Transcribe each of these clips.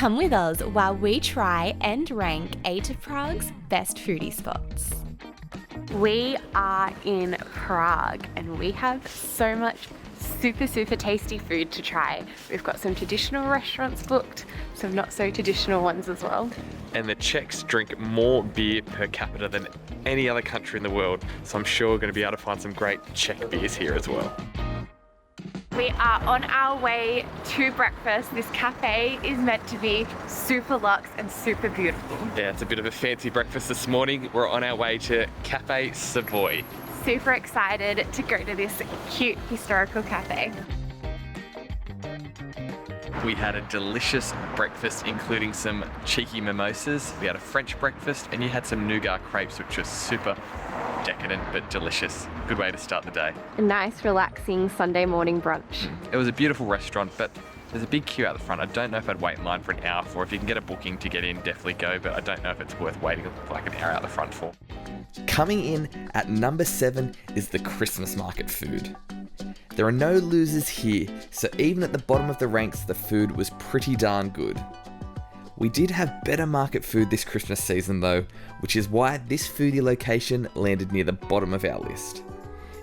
Come with us while we try and rank 8 of Prague's best foodie spots. We are in Prague and we have so much super tasty food to try. We've got some traditional restaurants booked, some not so traditional ones as well. And the Czechs drink more beer per capita than any other country in the world, so I'm sure we're going to be able to find some great Czech beers here as well. We are on our way to breakfast. This cafe is meant to be super luxe and super beautiful. Yeah, it's a bit of a fancy breakfast this morning. We're on our way to Cafe Savoy. Super excited to go to this cute historical cafe. We had a delicious breakfast, including some cheeky mimosas. We had a French breakfast, and you had some nougat crepes, which was super decadent but delicious. Good way to start the day. A nice, relaxing Sunday morning brunch. It was a beautiful restaurant, but there's a big queue out the front. I don't know if I'd wait in line for an hour for. If you can get a booking to get in, definitely go, but I don't know if it's worth waiting for like an hour out the front for. Coming in at number 7 is the Christmas market food. There are no losers here, so even at the bottom of the ranks, the food was pretty darn good. We did have better market food this Christmas season though, which is why this foodie location landed near the bottom of our list.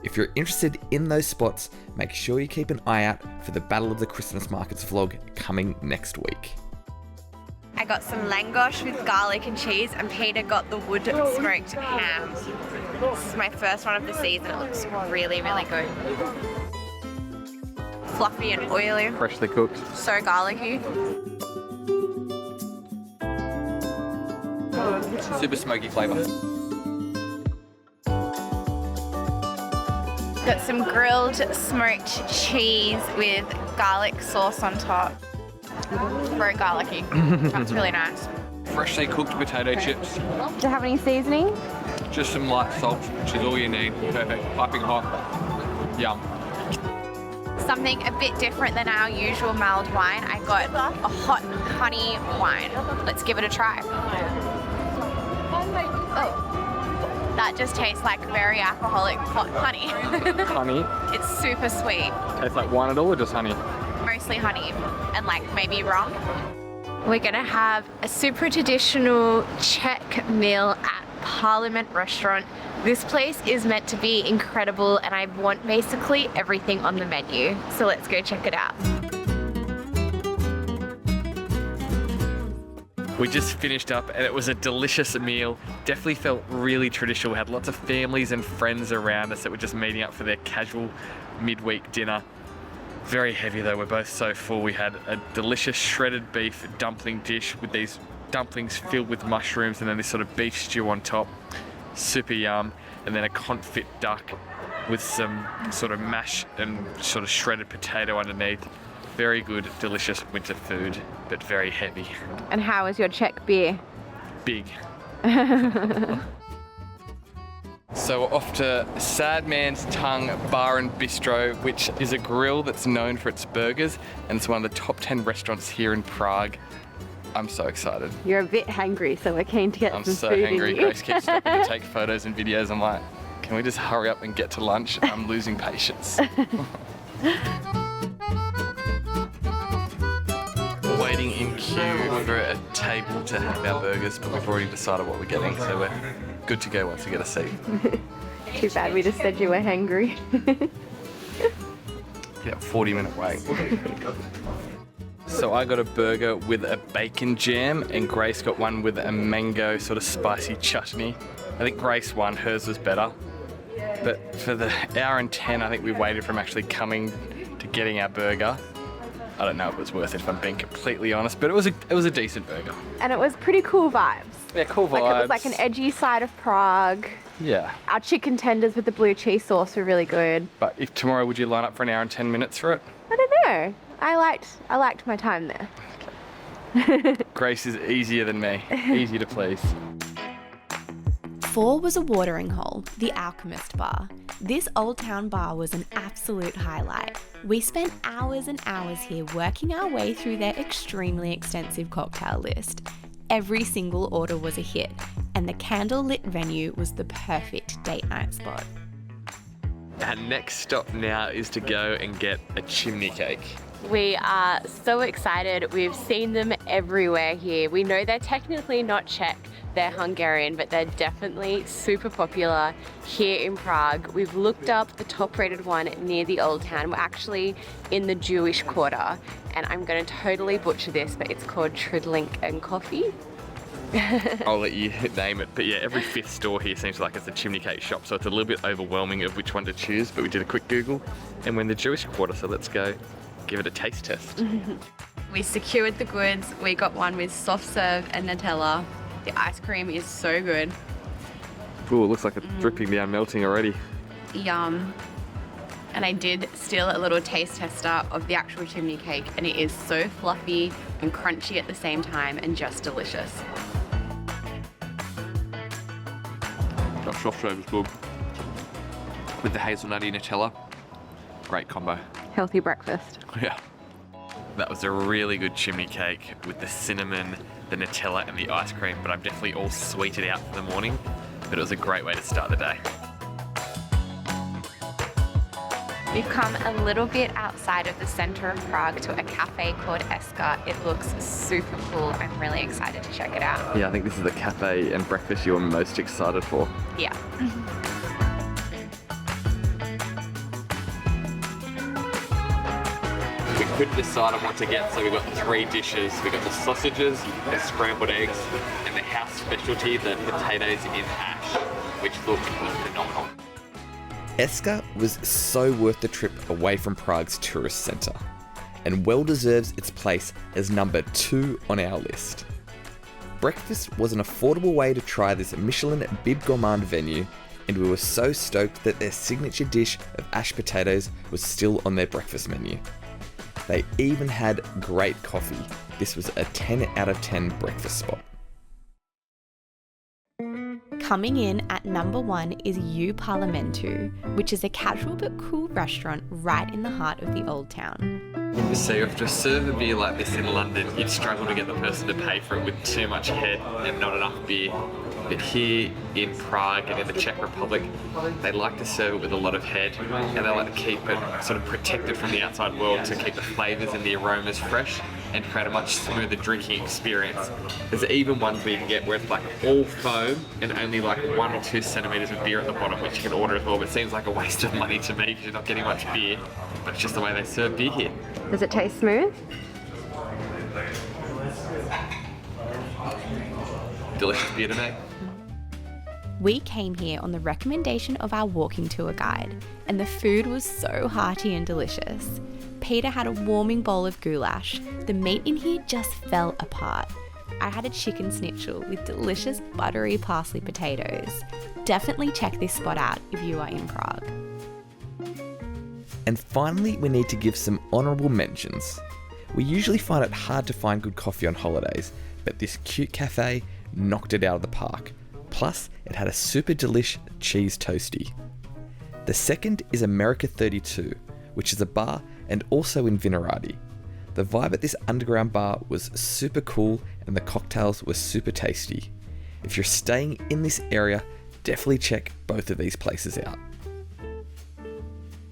If you're interested in those spots, make sure you keep an eye out for the Battle of the Christmas Markets vlog coming next week. I got some langosh with garlic and cheese, and Peter got the wood smoked ham. This is my first one of the season. It looks really good. Fluffy and oily. Freshly cooked. So garlicky. Super smoky flavour. Got some grilled smoked cheese with garlic sauce on top. Very garlicky. That's really nice. Freshly cooked potato chips. Do you have any seasoning? Just some light salt, which is all you need. Perfect. Piping hot. Yum. Something a bit different than our usual mild wine. I got a hot honey wine. Let's give it a try. Oh, that just tastes like very alcoholic hot honey. Honey. It's super sweet. Tastes like wine at all or just honey? Mostly honey and like maybe rum. We're gonna have a super traditional Czech meal at Parlament restaurant. This place is meant to be incredible and I want basically everything on the menu. So let's go check it out. We just finished up and it was a delicious meal. Definitely felt really traditional. We had lots of families and friends around us that were just meeting up for their casual midweek dinner. Very heavy though, we're both so full. We had a delicious shredded beef dumpling dish with these dumplings filled with mushrooms and then this sort of beef stew on top. Super yum. And then a confit duck with some sort of mash and sort of shredded potato underneath. Very good, delicious winter food, but very heavy. And how is your Czech beer? Big. So we're off to Sad Man's Tongue Bar and Bistro, which is a grill that's known for its burgers, and it's one of the top 10 restaurants here in Prague. I'm so excited. You're a bit hungry, so we're keen to get some so food in hungry. you. Grace keeps stopping to take photos and videos. I'm like, can we just hurry up and get to lunch? I'm losing patience. Waiting in queue for a table to have our burgers, but we've already decided what we're getting, so we're good to go once we get a seat. Too bad we just said you were hangry. Yeah, 40-minute wait. So I got a burger with a bacon jam and Grace got one with a mango sort of spicy chutney. I think Grace won, hers was better. But for the hour and 10 I think we waited from actually coming to getting our burger. I don't know if it was worth it if I'm being completely honest, but it was a decent burger. And it was pretty cool vibes. Yeah, cool vibes. Like it was like an edgy side of Prague. Yeah. Our chicken tenders with the blue cheese sauce were really good. But if tomorrow, would you line up for an hour and 10 minutes for it? I don't know. I liked my time there. Grace is easier than me. Easy to please. 4 was a watering hole, the Alchemist Bar. This old town bar was an absolute highlight. We spent hours and hours here working our way through their extremely extensive cocktail list. Every single order was a hit, and the candle-lit venue was the perfect date night spot. Our next stop now is to go and get a chimney cake. We are so excited. We've seen them everywhere here. We know they're technically not Czech, they're Hungarian, but they're definitely super popular here in Prague. We've looked up the top rated one near the Old Town. We're actually in the Jewish quarter, and I'm going to totally butcher this, but it's called Trdelník Coffee. I'll let you name it, but yeah, every fifth store here seems like it's a chimney cake shop, so it's a little bit overwhelming of which one to choose, but we did a quick Google and we're in the Jewish quarter, so let's go give it a taste test. We secured the goods. We got one with soft serve and Nutella. The ice cream is so good. Ooh, it looks like it's dripping down, melting already. Yum. And I did steal a little taste tester of the actual chimney cake, and it is so fluffy and crunchy at the same time and just delicious. That soft serve is good. With the hazelnutty Nutella, great combo. Healthy breakfast. Yeah. That was a really good chimney cake with the cinnamon, the Nutella and the ice cream, but I'm definitely all sweeted out for the morning, but it was a great way to start the day. We've come a little bit outside of the center of Prague to a cafe called Eska. It looks super cool. I'm really excited to check it out. Yeah, I think this is the cafe and breakfast you're most excited for. Yeah. We couldn't decide on what to get, so we got 3 dishes. We got the sausages, the scrambled eggs, and the house specialty, the potatoes in ash, which looked phenomenal. Eska was so worth the trip away from Prague's tourist centre, and well deserves its place as number 2 on our list. Breakfast was an affordable way to try this Michelin Bib Gourmand venue, and we were so stoked that their signature dish of ash potatoes was still on their breakfast menu. They even had great coffee. This was a 10 out of 10 breakfast spot. Coming in at number 1 is Parlamentu, which is a casual but cool restaurant right in the heart of the Old Town. So if to serve a beer like this in London, you'd struggle to get the person to pay for it with too much head and not enough beer. But here in Prague and in the Czech Republic, they like to serve it with a lot of head, and they like to keep it sort of protected from the outside world to keep the flavours and the aromas fresh and create a much smoother drinking experience. There's even ones where you can get where it's like all foam and only like 1 or 2 centimetres of beer at the bottom, which you can order as well, but it seems like a waste of money to me because you're not getting much beer, but it's just the way they serve beer here. Does it taste smooth? Delicious beer today. We came here on the recommendation of our walking tour guide, and the food was so hearty and delicious. Peter had a warming bowl of goulash. The meat in here just fell apart. I had a chicken schnitzel with delicious buttery parsley potatoes. Definitely check this spot out if you are in Prague. And finally, we need to give some honourable mentions. We usually find it hard to find good coffee on holidays, but this cute cafe knocked it out of the park. Plus, it had a super delish cheese toasty. The second is America 32, which is a bar and also in Vinohradský. The vibe at this underground bar was super cool and the cocktails were super tasty. If you're staying in this area, definitely check both of these places out.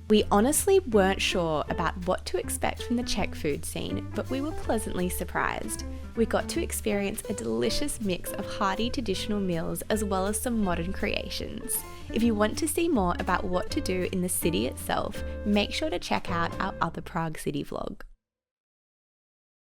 We honestly weren't sure about what to expect from the Czech food scene, but we were pleasantly surprised. We got to experience a delicious mix of hearty traditional meals as well as some modern creations. If you want to see more about what to do in the city itself, make sure to check out our other Prague City vlog.